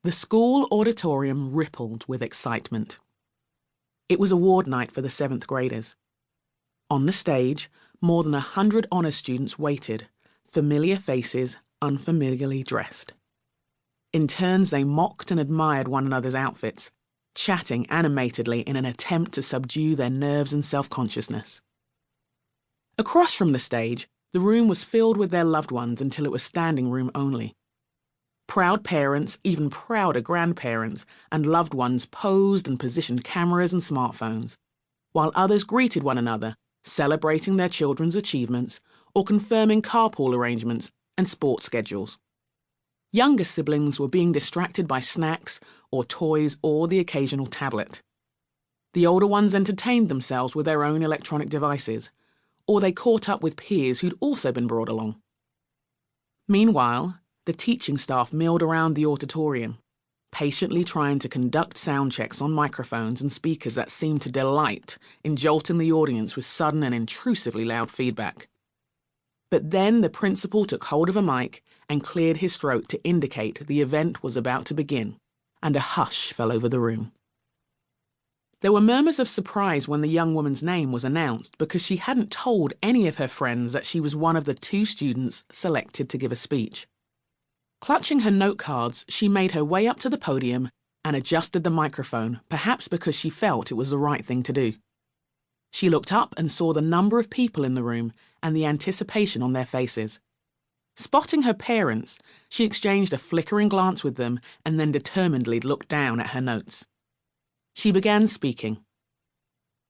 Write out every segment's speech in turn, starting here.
The school auditorium rippled with excitement. It was award night for the 7th graders. On the stage, more than 100 honours students waited, familiar faces unfamiliarly dressed. In turns, they mocked and admired one another's outfits, chatting animatedly in an attempt to subdue their nerves and self-consciousness. Across from the stage, the room was filled with their loved ones until it was standing room only. Proud parents, even prouder grandparents, and loved ones posed and positioned cameras and smartphones, while others greeted one another, celebrating their children's achievements or confirming carpool arrangements and sports schedules. Younger siblings were being distracted by snacks or toys or the occasional tablet. The older ones entertained themselves with their own electronic devices, or they caught up with peers who'd also been brought along. Meanwhile, the teaching staff milled around the auditorium, patiently trying to conduct sound checks on microphones and speakers that seemed to delight in jolting the audience with sudden and intrusively loud feedback. But then the principal took hold of a mic and cleared his throat to indicate the event was about to begin, and a hush fell over the room. There were murmurs of surprise when the young woman's name was announced because she hadn't told any of her friends that she was one of the 2 students selected to give a speech. Clutching her note cards, she made her way up to the podium and adjusted the microphone, perhaps because she felt it was the right thing to do. She looked up and saw the number of people in the room and the anticipation on their faces. Spotting her parents, she exchanged a flickering glance with them and then determinedly looked down at her notes. She began speaking.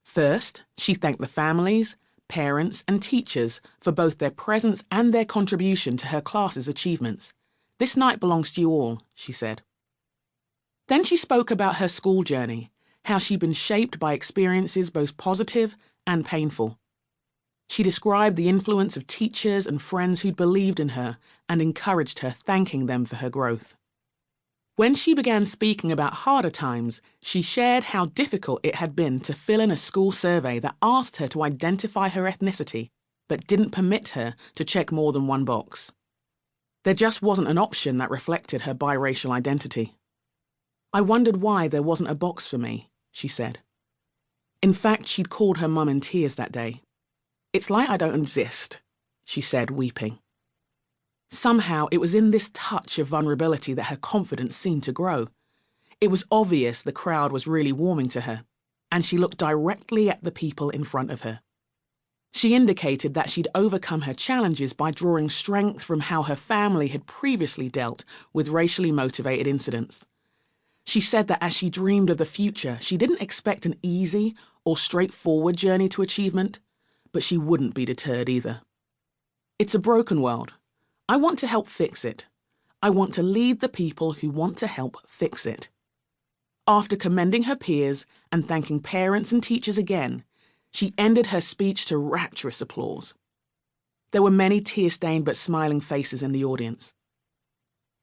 First, she thanked the families, parents, and teachers for both their presence and their contribution to her class's achievements. "This night belongs to you all," she said. Then she spoke about her school journey, how she'd been shaped by experiences both positive and painful. She described the influence of teachers and friends who'd believed in her and encouraged her, thanking them for her growth. When she began speaking about harder times, she shared how difficult it had been to fill in a school survey that asked her to identify her ethnicity, but didn't permit her to check more than one box. There just wasn't an option that reflected her biracial identity. "I wondered why there wasn't a box for me," she said. In fact, she'd called her mum in tears that day. "It's like I don't exist," she said, weeping. Somehow, it was in this touch of vulnerability that her confidence seemed to grow. It was obvious the crowd was really warming to her, and she looked directly at the people in front of her. She indicated that she'd overcome her challenges by drawing strength from how her family had previously dealt with racially motivated incidents. She said that as she dreamed of the future, she didn't expect an easy or straightforward journey to achievement, but she wouldn't be deterred either. "It's a broken world. I want to help fix it. I want to lead the people who want to help fix it." After commending her peers and thanking parents and teachers again, she ended her speech to rapturous applause. There were many tear-stained but smiling faces in the audience.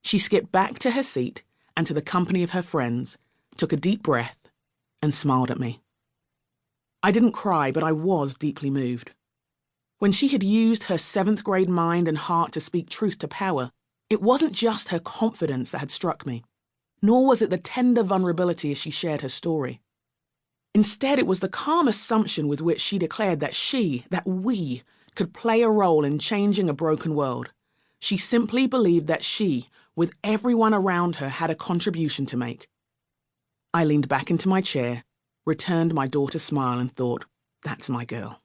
She skipped back to her seat and to the company of her friends, took a deep breath, and smiled at me. I didn't cry, but I was deeply moved. When she had used her 7th grade mind and heart to speak truth to power, it wasn't just her confidence that had struck me, nor was it the tender vulnerability as she shared her story. Instead, it was the calm assumption with which she declared that we, could play a role in changing a broken world. She simply believed that she, with everyone around her, had a contribution to make. I leaned back into my chair, returned my daughter's smile and thought, "That's my girl."